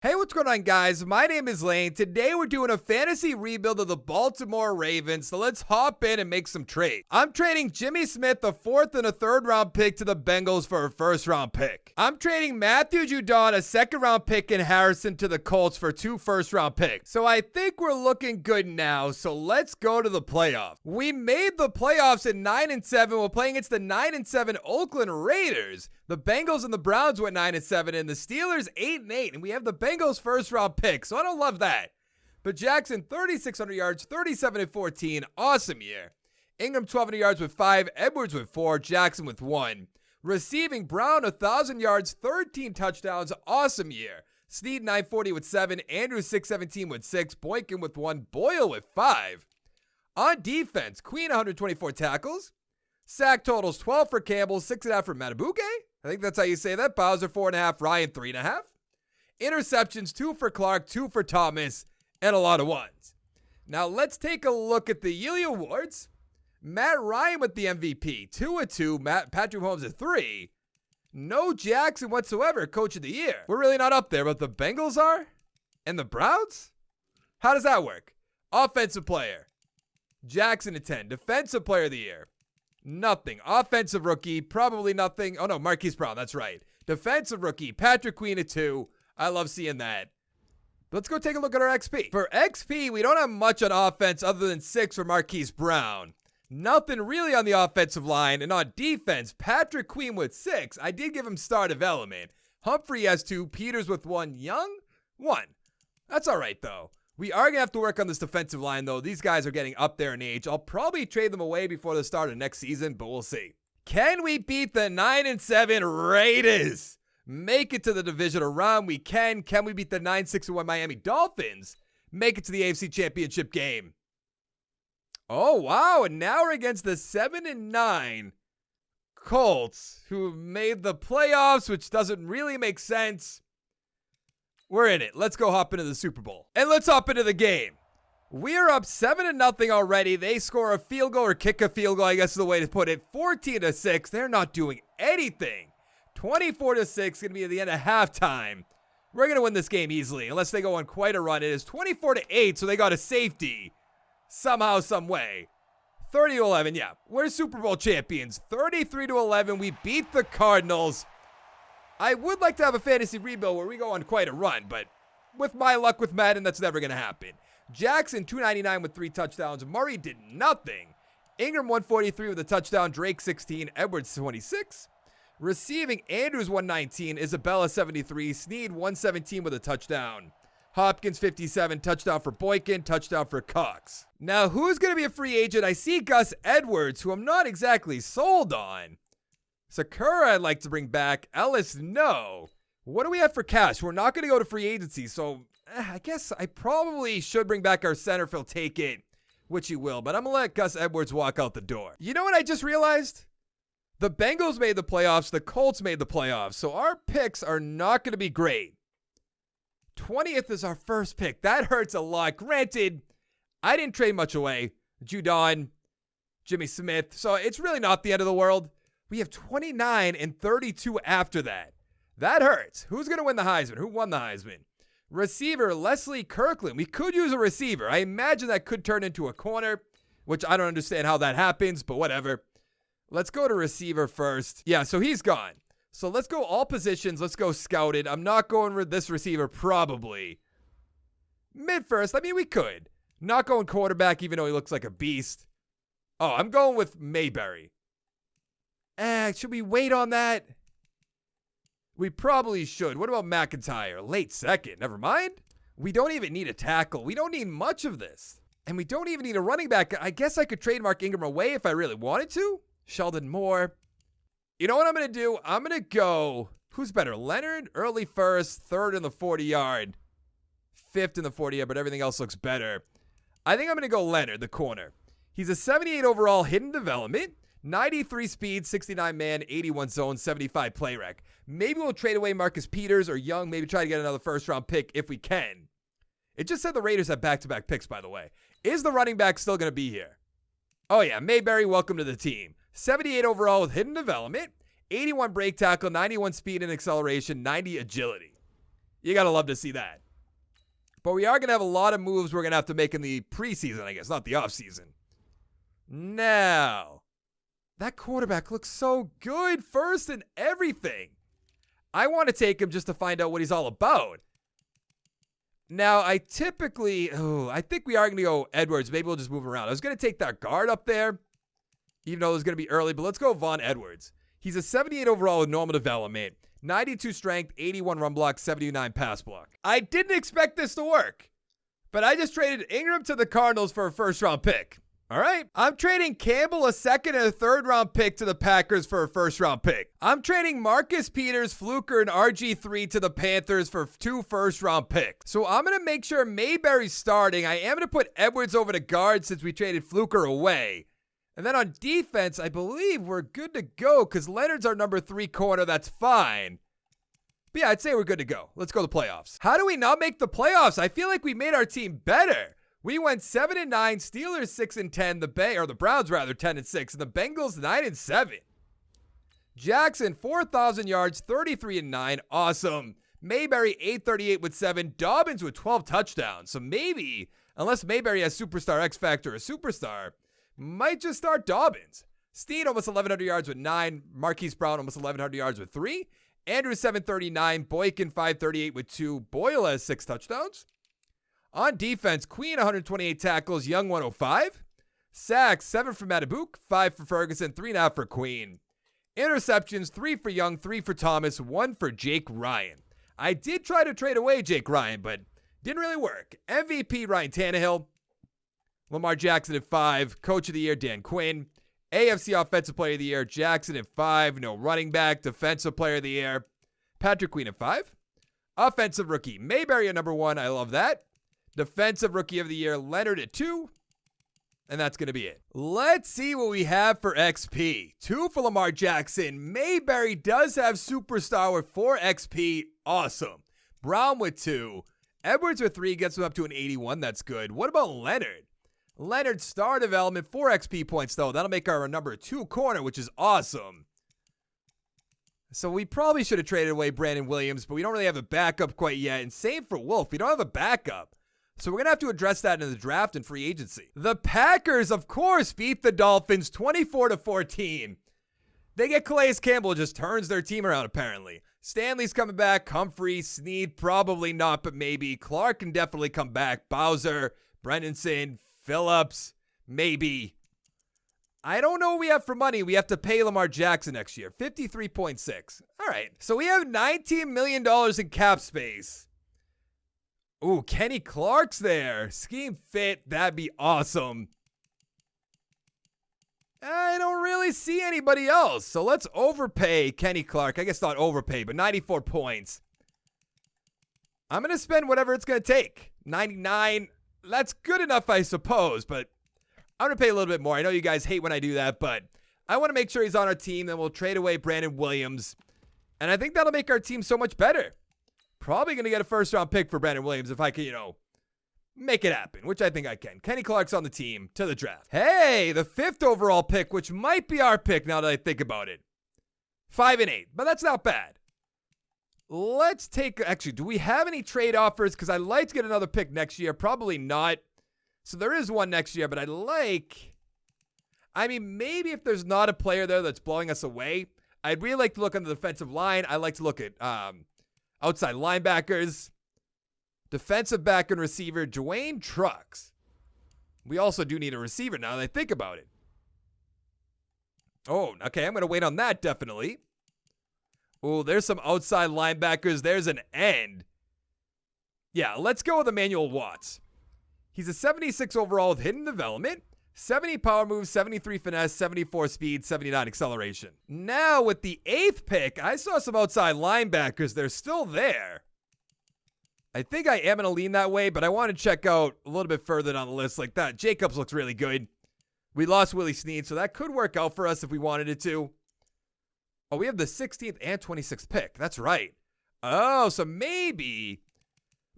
Hey, what's going on, guys? My name is Lane. Today we're doing a fantasy rebuild of the Baltimore Ravens, so let's hop in and make some trades. I'm trading Jimmy Smith, a 4th and a 3rd round pick, to the Bengals for a 1st round pick. I'm trading Matthew Judon, a 2nd round pick, and Harrison to the Colts for 2 1st round picks. So I think we're looking good now, so let's go to the playoffs. We made the playoffs at 9-7. We're playing against the 9-7 Oakland Raiders. The Bengals and the Browns went 9-7, and the Steelers 8-8, and we have the Bengals 1st round pick, so I don't love that. But Jackson, 3,600 yards, 37-14, awesome year. Ingram, 1,200 yards with 5, Edwards with 4, Jackson with 1. Receiving, Brown, 1,000 yards, 13 touchdowns, awesome year. Snead, 940 with 7, Andrews, 617 with 6, Boykin with 1, Boyle with 5. On defense, Queen, 124 tackles. Sack totals, 12 for Campbell, 6.5 for Matabuke. I think that's how you say that. Bowser, 4.5, Ryan, 3.5. Interceptions, 2 for Clark, 2 for Thomas, and a lot of ones. Now let's take a look at the yearly awards. Matt Ryan with the MVP, 2-2. Patrick Mahomes at 3. No Jackson whatsoever, Coach of the Year. We're really not up there, but the Bengals are? And the Browns? How does that work? Offensive player, Jackson at 10. Defensive player of the year, nothing. Offensive rookie, probably nothing. Oh no, Marquise Brown, that's right. Defensive rookie, Patrick Queen at 2. I love seeing that. Let's go take a look at our XP. For XP, we don't have much on offense other than 6 for Marquise Brown. Nothing really on the offensive line. And on defense, Patrick Queen with 6. I did give him star development. Humphrey has 2. Peters with 1. Young, 1. That's all right, though. We are going to have to work on this defensive line, though. These guys are getting up there in age. I'll probably trade them away before the start of next season, but we'll see. Can we beat the 9-7 Raiders? Make it to the divisional round? We can. Can we beat the 9-6-1 Miami Dolphins? Make it to the AFC Championship game. Oh, wow. And now we're against the 7-9 Colts, who made the playoffs, which doesn't really make sense. We're in it. Let's go hop into the Super Bowl. And let's hop into the game. We are up 7-0 already. They score a field goal or kick a field goal, I guess is the way to put it. 14-6. They're not doing anything. 24-6, going to be at the end of halftime. We're going to win this game easily, unless they go on quite a run. It is 24-8, so they got a safety. Somehow, some way. 30-11, yeah. We're Super Bowl champions. 33-11, we beat the Cardinals. I would like to have a fantasy rebuild where we go on quite a run, but with my luck with Madden, that's never going to happen. Jackson, 299 with 3 touchdowns. Murray did nothing. Ingram, 143 with a touchdown. Drake, 16. Edwards, 26. Receiving, Andrews, 119. Isabella, 73. Snead, 117 with a touchdown. Hopkins, 57. Touchdown for Boykin. Touchdown for Cox. Now, who's going to be a free agent? I see Gus Edwards, who I'm not exactly sold on. Sakura, I'd like to bring back. Ellis, no. What do we have for cash? We're not going to go to free agency, so I guess I probably should bring back our center if he'll take it, which he will, but I'm going to let Gus Edwards walk out the door. You know what I just realized? The Bengals made the playoffs. The Colts made the playoffs, so our picks are not going to be great. 20th is our first pick. That hurts a lot. Granted, I didn't trade much away. Judon, Jimmy Smith, so it's really not the end of the world. We have 29 and 32 after that. That hurts. Who's going to win the Heisman? Who won the Heisman? Receiver, Leslie Kirkland. We could use a receiver. I imagine that could turn into a corner, which I don't understand how that happens, but whatever. Let's go to receiver first. Yeah, so he's gone. So let's go all positions. Let's go scouted. I'm not going with this receiver probably. Mid first. I mean, we could. Not going quarterback, even though he looks like a beast. Oh, I'm going with Mayberry. Should we wait on that? We probably should. What about McIntyre? Late second. Never mind. We don't even need a tackle. We don't need much of this. And we don't even need a running back. I guess I could trade Mark Ingram away if I really wanted to. Sheldon Moore. You know what I'm going to do? I'm going to go. Who's better? Leonard, early first, 3rd in the 40-yard, 5th in the 40-yard, but everything else looks better. I think I'm going to go Leonard, the corner. He's a 78 overall, hidden development. 93 speed, 69 man, 81 zone, 75 play rec. Maybe we'll trade away Marcus Peters or Young. Maybe try to get another 1st round pick if we can. It just said the Raiders have back-to-back picks, by the way. Is the running back still going to be here? Oh, yeah. Mayberry, welcome to the team. 78 overall with hidden development. 81 break tackle, 91 speed and acceleration, 90 agility. You got to love to see that. But we are going to have a lot of moves we're going to have to make in the preseason, I guess, not the offseason. Now, that quarterback looks so good first and everything. I want to take him just to find out what he's all about. Now, I think we are going to go Edwards. Maybe we'll just move around. I was going to take that guard up there, even though it was going to be early, but let's go Von Edwards. He's a 78 overall with normal development, 92 strength, 81 run block, 79 pass block. I didn't expect this to work, but I just traded Ingram to the Cardinals for a first-round pick. All right. I'm trading Campbell, a second and a third-round pick, to the Packers for a first-round pick. I'm trading Marcus Peters, Fluker, and RG3 to the Panthers for 2 first-round picks. So I'm going to make sure Mayberry's starting. I am going to put Edwards over to guard since we traded Fluker away. And then on defense, I believe we're good to go because Leonard's our number 3 corner. That's fine. But yeah, I'd say we're good to go. Let's go to the playoffs. How do we not make the playoffs? I feel like we made our team better. We went 7-9, Steelers 6-10, the Browns rather 10-6, and the Bengals 9-7. Jackson 4,000 yards, 33-9, awesome. Mayberry 838 with 7, Dobbins with 12 touchdowns. So maybe, unless Mayberry has superstar X Factor or superstar, might just start Dobbins. Steen almost 1,100 yards with 9, Marquise Brown almost 1,100 yards with 3, Andrews 739, Boykin 538 with 2, Boyle has 6 touchdowns. On defense, Queen 128 tackles, Young 105. Sacks 7 for Matabuk, 5 for Ferguson, 3.5 for Queen. Interceptions 3 for Young, 3 for Thomas, 1 for Jake Ryan. I did try to trade away Jake Ryan, but didn't really work. MVP Ryan Tannehill. Lamar Jackson at 5. Coach of the Year Dan Quinn. AFC Offensive Player of the Year Jackson at 5. No running back. Defensive Player of the Year Patrick Queen at 5. Offensive Rookie Mayberry at number 1. I love that. Defensive Rookie of the Year, Leonard at 2. And that's going to be it. Let's see what we have for XP. 2 for Lamar Jackson. Mayberry does have Superstar with 4 XP. Awesome. Brown with 2. Edwards with 3 gets him up to an 81. That's good. What about Leonard? Leonard star development, 4 XP points though. That'll make our number 2 corner, which is awesome. So we probably should have traded away Brandon Williams, but we don't really have a backup quite yet. And same for Wolf. We don't have a backup. So we're going to have to address that in the draft and free agency. The Packers, of course, beat the Dolphins 24-14. They get Calais Campbell, just turns their team around, apparently. Stanley's coming back. Humphrey, Snead, probably not, but maybe. Clark can definitely come back. Bowser, Brendanson, Phillips, maybe. I don't know what we have for money. We have to pay Lamar Jackson next year. 53.6. All right. So we have $19 million in cap space. Ooh, Kenny Clark's there. Scheme fit. That'd be awesome. I don't really see anybody else. So let's overpay Kenny Clark. I guess not overpay, but 94 points. I'm going to spend whatever it's going to take. 99. That's good enough, I suppose, but I'm going to pay a little bit more. I know you guys hate when I do that, but I want to make sure he's on our team. Then we'll trade away Brandon Williams. And I think that'll make our team so much better. Probably going to get a first-round pick for Brandon Williams if I can, make it happen, which I think I can. Kenny Clark's on the team to the draft. Hey, the 5th overall pick, which might be our pick now that I think about it. 5 and 8, but that's not bad. Let's take, actually, do we have any trade offers? Because I'd like to get another pick next year. Probably not. So there is one next year, but maybe if there's not a player there that's blowing us away, I'd really like to look on the defensive line. I like to look at outside linebackers, defensive back and receiver, Dwayne Trucks. We also do need a receiver now that I think about it. Oh, okay, I'm going to wait on that, definitely. Oh, there's some outside linebackers. There's an end. Yeah, let's go with Emmanuel Watts. He's a 76 overall with hidden development, 70 power moves, 73 finesse, 74 speed, 79 acceleration. Now with the 8th pick, I saw some outside linebackers. They're still there. I think I am going to lean that way, but I want to check out a little bit further down the list like that. Jacobs looks really good. We lost Willie Snead, so that could work out for us if we wanted it to. Oh, we have the 16th and 26th pick. That's right. Oh, so maybe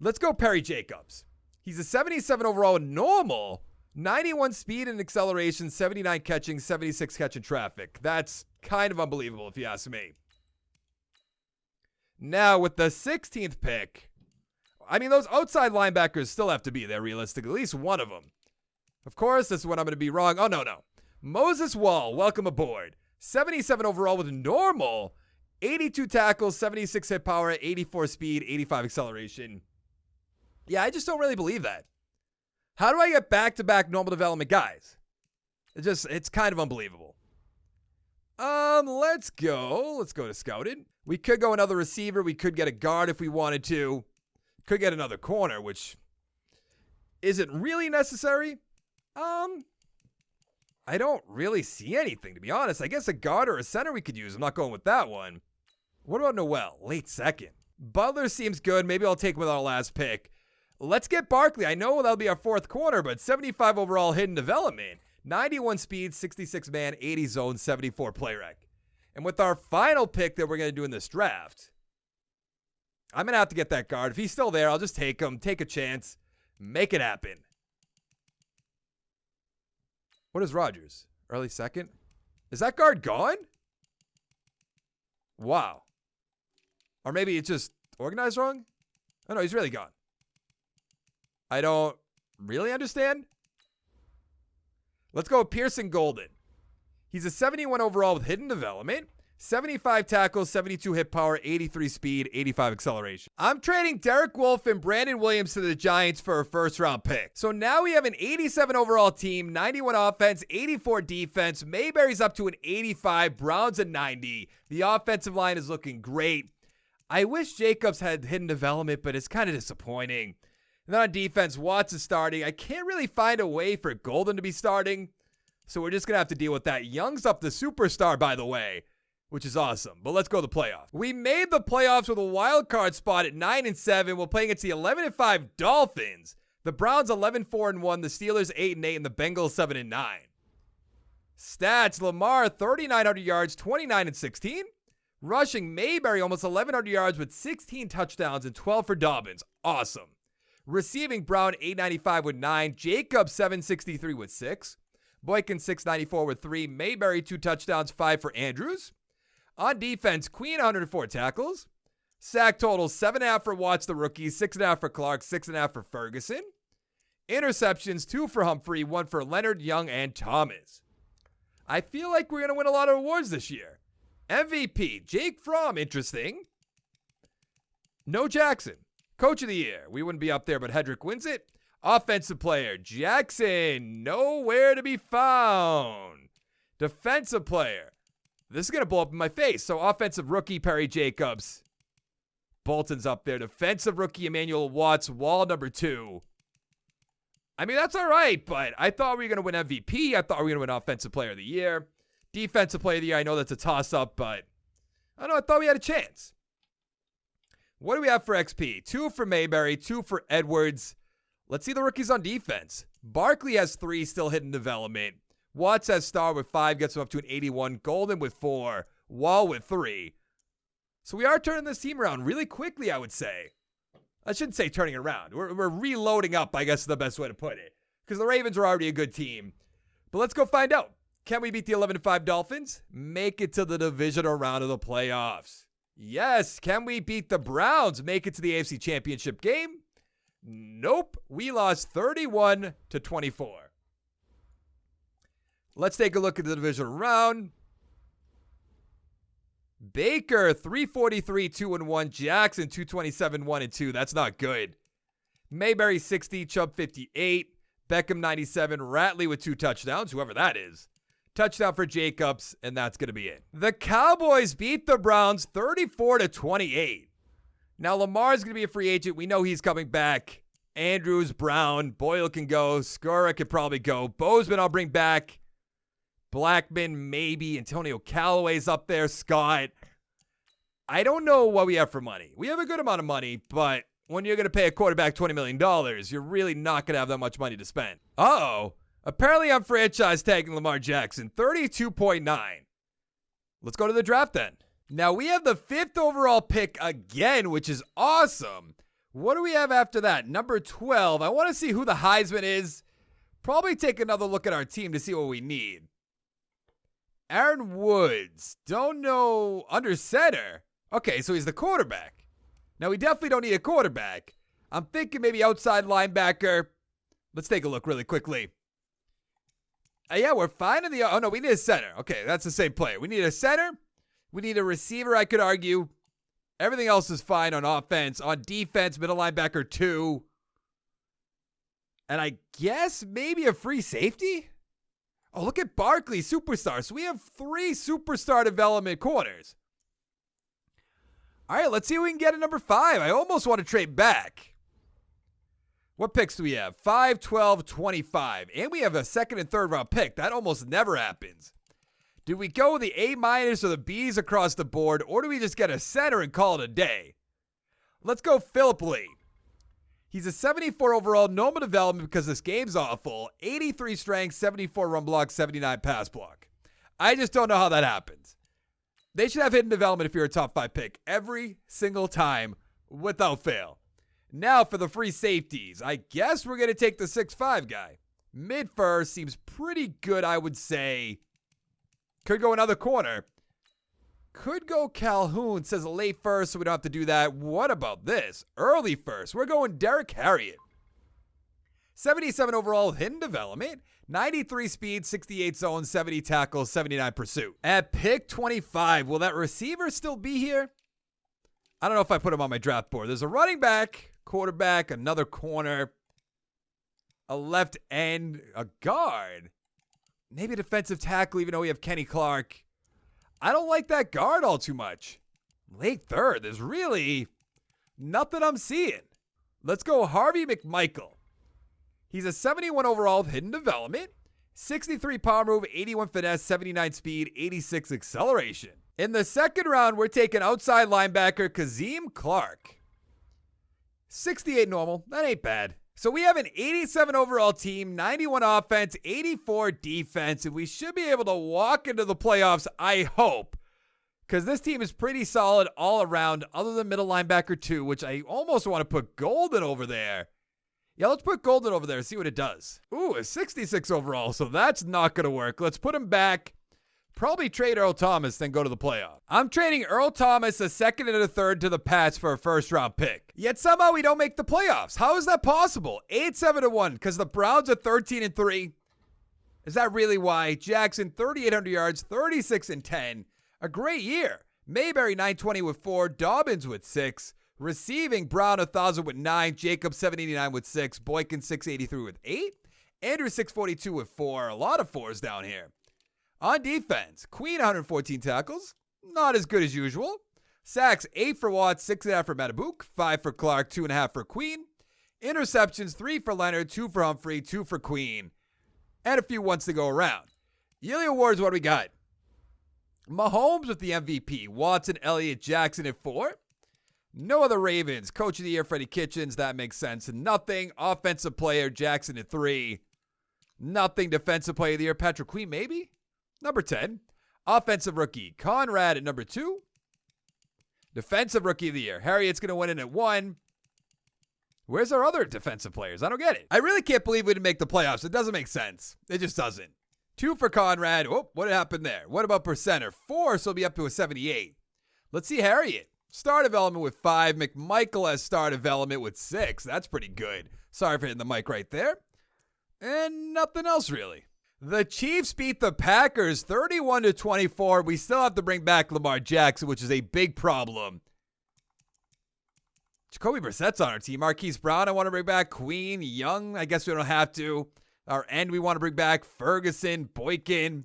let's go Perry Jacobs. He's a 77 overall normal, 91 speed and acceleration, 79 catching, 76 catching traffic. That's kind of unbelievable if you ask me. Now with the 16th pick, I mean, those outside linebackers still have to be there, realistically. At least one of them. Of course, this is when I'm going to be wrong. Oh, no. Moses Wall, welcome aboard. 77 overall with normal. 82 tackles, 76 hit power, 84 speed, 85 acceleration. Yeah, I just don't really believe that. How do I get back-to-back normal development guys? It's kind of unbelievable. Let's go. Let's go to scouted. We could go another receiver. We could get a guard if we wanted to. Could get another corner, which isn't really necessary. I don't really see anything, to be honest. I guess a guard or a center we could use. I'm not going with that one. What about Noel? Late second. Butler seems good. Maybe I'll take him with our last pick. Let's get Barkley. I know that'll be our fourth corner, but 75 overall hidden development. 91 speed, 66 man, 80 zone, 74 play rec. And with our final pick that we're going to do in this draft, I'm going to have to get that guard. If he's still there, I'll just take him, take a chance, make it happen. What is Rodgers? Early second? Is that guard gone? Wow. Or maybe it's just organized wrong? Oh, no, he's really gone. I don't really understand. Let's go with Pearson Golden. He's a 71 overall with hidden development, 75 tackles, 72 hit power, 83 speed, 85 acceleration. I'm trading Derek Wolfe and Brandon Williams to the Giants for a first-round pick. So now we have an 87 overall team, 91 offense, 84 defense. Mayberry's up to an 85, Browns a 90. The offensive line is looking great. I wish Jacobs had hidden development, but it's kind of disappointing. And then on defense, Watts is starting. I can't really find a way for Golden to be starting, so we're just going to have to deal with that. Young's up the superstar, by the way, which is awesome. But let's go to the playoffs. We made the playoffs with a wild card spot at 9-7. We're playing against the 11-5 Dolphins. The Browns 11-4-1, the Steelers 8-8, and the Bengals 7-9. Stats: Lamar 3,900 yards, 29-16. Rushing: Mayberry almost 1,100 yards with 16 touchdowns and 12 for Dobbins. Awesome. Receiving: Brown 895 with 9, Jacobs 763 with 6, Boykin 694 with 3, Mayberry 2 touchdowns, 5 for Andrews. On defense, Queen 104 tackles, sack total 7.5 for Watts the rookie, 6.5 for Clark, 6.5 for Ferguson. Interceptions: 2 for Humphrey, 1 for Leonard, Young, and Thomas. I feel like we're going to win a lot of awards this year. MVP, Jake Fromm, interesting. No Jackson. Coach of the year, we wouldn't be up there, but Hedrick wins it. Offensive player, Jackson, nowhere to be found. Defensive player, this is going to blow up in my face. So offensive rookie, Perry Jacobs. Bolton's up there. Defensive rookie, Emmanuel Watts, Wall number 2. I mean, that's all right, but I thought we were going to win MVP. I thought we were going to win offensive player of the year. Defensive player of the year, I know that's a toss-up, but I don't know, I thought we had a chance. What do we have for XP? 2 for Mayberry, 2 for Edwards. Let's see the rookies on defense. Barkley has 3, still hidden development. Watts has star with 5, gets him up to an 81. Golden with 4. Wall with 3. So we are turning this team around really quickly, I would say. I shouldn't say turning it around. We're reloading up, I guess is the best way to put it. Because the Ravens are already a good team. But let's go find out. Can we beat the 11-5 Dolphins? Make it to the divisional round of the playoffs. Yes. Can we beat the Browns? Make it to the AFC Championship game? Nope. We lost 31-24. Let's take a look at the divisional round. Baker 343 2-1, Jackson 227 1-2. That's not good. Mayberry 60, Chubb 58, Beckham 97, Ratley with 2 touchdowns, whoever that is. Touchdown for Jacobs, and that's going to be it. The Cowboys beat the Browns 34-28. Now, Lamar's going to be a free agent. We know he's coming back. Andrews, Brown, Boyle can go. Skura could probably go. Bozeman I'll bring back. Blackman, maybe. Antonio Callaway's up there. Scott. I don't know what we have for money. We have a good amount of money, but when you're going to pay a quarterback $20 million, you're really not going to have that much money to spend. Uh-oh. Apparently, I'm franchise tagging Lamar Jackson, 32.9. Let's go to the draft then. Now, we have the 5th overall pick again, which is awesome. What do we have after that? Number 12. I want to see who the Heisman is. Probably take another look at our team to see what we need. Aaron Woods. Don't know. Under center. Okay, so he's the quarterback. Now, we definitely don't need a quarterback. I'm thinking maybe outside linebacker. Let's take a look really quickly. Yeah, we're fine in the... Oh, no, we need a center. Okay, that's the same player. We need a center. We need a receiver, I could argue. Everything else is fine on offense. On defense, middle linebacker 2. And I guess maybe a free safety? Oh, look at Barkley, superstar. So we have 3 superstar development corners. All right, let's see if we can get a number 5. I almost want to trade back. What picks do we have? 5, 12, 25. And we have a second and third round pick. That almost never happens. Do we go with the A- or the B's across the board, or do we just get a center and call it a day? Let's go Phillip Lee. He's a 74 overall, normal development because this game's awful. 83 strength, 74 run block, 79 pass block. I just don't know how that happens. They should have hidden development if you're a top 5 pick every single time without fail. Now for the free safeties. I guess we're going to take the 6'5 guy. Mid-first seems pretty good, I would say. Could go another corner. Could go Calhoun. Says late first, so we don't have to do that. What about this? Early first. We're going Derek Harriott. 77 overall, hidden development. 93 speed, 68 zone, 70 tackles, 79 pursuit. At pick 25, will that receiver still be here? I don't know if I put him on my draft board. There's a running back, quarterback, another corner, a left end, a guard. Maybe a defensive tackle, even though we have Kenny Clark. I don't like that guard all too much. Late third, there's really nothing I'm seeing. Let's go Harvey McMichael. He's a 71 overall, hidden development, 63 power move, 81 finesse, 79 speed, 86 acceleration. In the second round, we're taking outside linebacker Kazim Clark. 68 normal, that ain't bad. So we have an 87 overall team, 91 offense, 84 defense, and we should be able to walk into the playoffs, I hope. Because this team is pretty solid all around, other than middle linebacker 2, which I almost want to put Golden over there. Yeah, let's put Golden over there and see what it does. Ooh, a 66 overall, so that's not going to work. Let's put him back. Probably trade Earl Thomas, then go to the playoff. I'm trading Earl Thomas, a second and a third, to the Pats for a first-round pick. Yet somehow we don't make the playoffs. How is that possible? 8-7-1, because the Browns are 13-3. Is that really why? Jackson, 3,800 yards, 36-10. A great year. Mayberry, 920 with 4. Dobbins with 6. Receiving, Brown, 1,000 with 9. Jacobs, 789 with 6. Boykin, 683 with 8. Andrew, 642 with 4. A lot of 4s down here. On defense, Queen, 114 tackles. Not as good as usual. Sacks, 8 for Watts, 6.5 for Matabuke, 5 for Clark, 2.5 for Queen. Interceptions, 3 for Leonard, 2 for Humphrey, 2 for Queen. And a few ones to go around. Yearly awards, what do we got? Mahomes with the MVP. Watson, Elliott, Jackson at 4. No other Ravens. Coach of the Year, Freddie Kitchens. That makes sense. Nothing. Offensive player, Jackson at 3. Nothing. Defensive player of the year, Patrick Queen, maybe? Number 10. Offensive rookie, Conrad at number 2. Defensive rookie of the year, Harriott's going to win it at 1. Where's our other defensive players? I don't get it. I really can't believe we didn't make the playoffs. It doesn't make sense. It just doesn't. 2 for Conrad. Oh, what happened there? What about per center? 4, so he'll be up to a 78. Let's see Harriott. Star development with 5. McMichael has star development with 6. That's pretty good. Sorry for hitting the mic right there. And nothing else really. The Chiefs beat the Packers 31-24. We still have to bring back Lamar Jackson, which is a big problem. Jacoby Brissett's on our team. Marquise Brown, I want to bring back. Queen, Young, I guess we don't have to. Our end, we want to bring back. Ferguson, Boykin.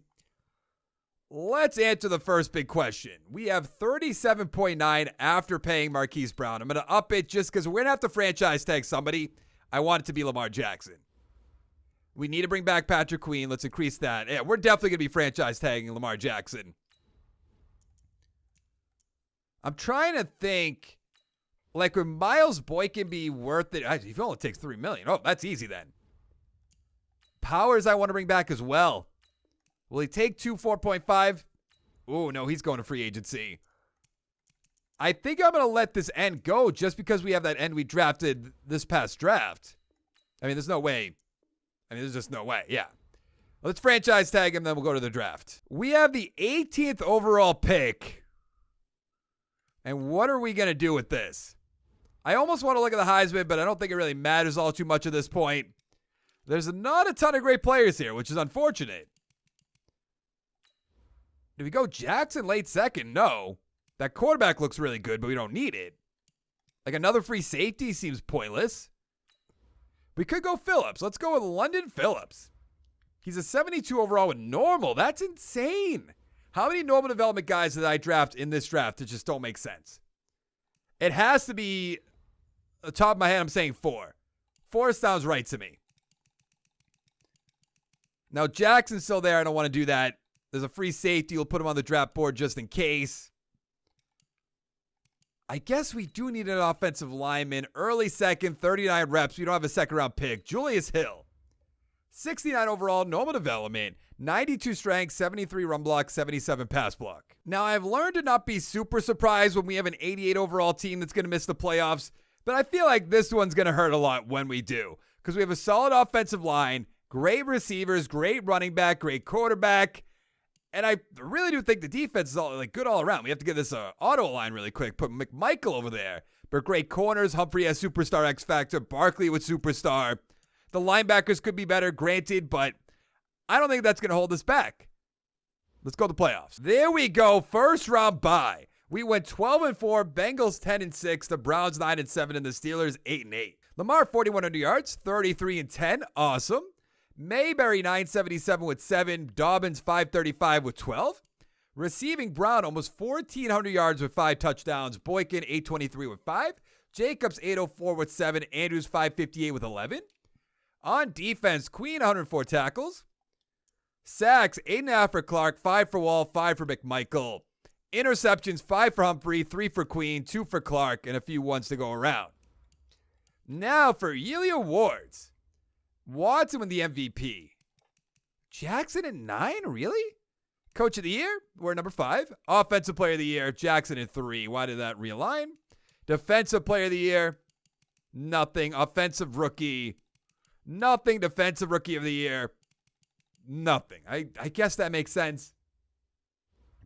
Let's answer the first big question. We have 37.9 after paying Marquise Brown. I'm going to up it just because we're going to have to franchise tag somebody. I want it to be Lamar Jackson. We need to bring back Patrick Queen. Let's increase that. Yeah, we're definitely going to be franchise tagging Lamar Jackson. I'm trying to think, like, would Miles Boykin be worth it? He only takes $3 million. Oh, that's easy then. Powers I want to bring back as well. Will he take 4.5? Oh, no, he's going to free agency. I think I'm going to let this end go just because we have that end we drafted this past draft. I mean, there's no way. There's just no way. Yeah. Let's franchise tag him, then we'll go to the draft. We have the 18th overall pick. And what are we going to do with this? I almost want to look at the Heisman, but I don't think it really matters all too much at this point. There's not a ton of great players here, which is unfortunate. Do we go Jackson late second? No. That quarterback looks really good, but we don't need it. Like another free safety seems pointless. We could go Phillips. Let's go with London Phillips. He's a 72 overall with normal. That's insane. How many normal development guys did I draft in this draft that just don't make sense? It has to be, the top of my head, I'm saying 4. 4 sounds right to me. Now, Jackson's still there. I don't want to do that. There's a free safety. We'll put him on the draft board just in case. I guess we do need an offensive lineman. Early second, 39 reps. We don't have a second round pick. Julius Hill. 69 overall, normal development. 92 strength, 73 run block, 77 pass block. Now, I've learned to not be super surprised when we have an 88 overall team that's going to miss the playoffs, but I feel like this one's going to hurt a lot when we do, because we have a solid offensive line, great receivers, great running back, great quarterback, and I really do think the defense is all good all around. We have to get this auto line really quick. Put McMichael over there. But great corners. Humphrey has superstar X factor. Barkley with superstar. The linebackers could be better, granted, but I don't think that's going to hold us back. Let's go to the playoffs. There we go. First round bye. We went 12-4. Bengals 10-6. The Browns 9-7, and the Steelers 8-8. Lamar 4,100 yards, 33-10. Awesome. Mayberry 977 with 7. Dobbins 535 with 12. Receiving Brown almost 1,400 yards with 5 touchdowns. Boykin 823 with 5. Jacobs 804 with 7. Andrews 558 with 11. On defense, Queen 104 tackles. Sacks 8.5 for Clark, 5 for Wall, 5 for McMichael. Interceptions 5 for Humphrey, 3 for Queen, 2 for Clark, and a few ones to go around. Now for yearly awards. Watson with the MVP. Jackson at 9? Really? Coach of the year? We're number 5. Offensive player of the year. Jackson at 3. Why did that realign? Defensive player of the year. Nothing. Offensive rookie. Nothing. Defensive rookie of the year. Nothing. I guess that makes sense.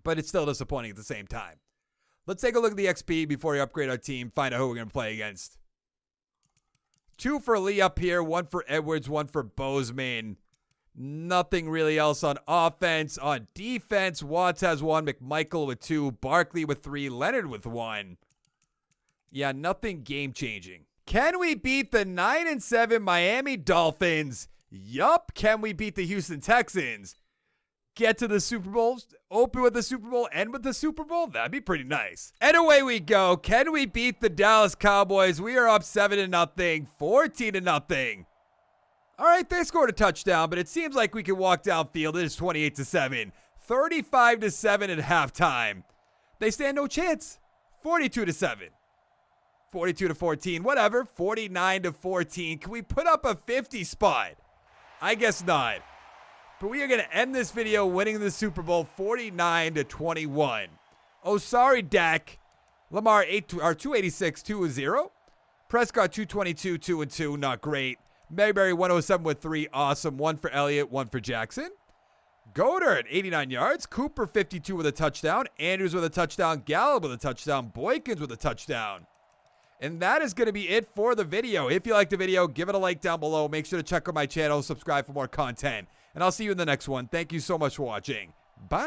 But it's still disappointing at the same time. Let's take a look at the XP before we upgrade our team. Find out who we're going to play against. 2 for Lee up here, 1 for Edwards, 1 for Bozeman. Nothing really else on offense. On defense, Watts has 1, McMichael with 2, Barkley with 3, Leonard with 1. Yeah, nothing game-changing. Can we beat the 9-7 Miami Dolphins? Yup. Can we beat the Houston Texans? Get to the Super Bowl, open with the Super Bowl, end with the Super Bowl? That'd be pretty nice. And away we go. Can we beat the Dallas Cowboys? We are up 7-0, 14-0. All right, they scored a touchdown, but it seems like we can walk downfield. It is 28-7, 35-7 at halftime. They stand no chance. 42-7, 42-14, whatever. 49-14. Can we put up a 50 spot? I guess not. But we are going to end this video winning the Super Bowl 49-21. Oh, sorry, Dak. Lamar 286, 2-0. Prescott 222, 2-2. Not great. Mayberry 107 with 3. Awesome. 1 for Elliott, 1 for Jackson. Goddard 89 yards. Cooper 52 with a touchdown. Andrews with a touchdown. Gallup with a touchdown. Boykins with a touchdown. And that is going to be it for the video. If you liked the video, give it a like down below. Make sure to check out my channel, subscribe for more content. And I'll see you in the next one. Thank you so much for watching. Bye.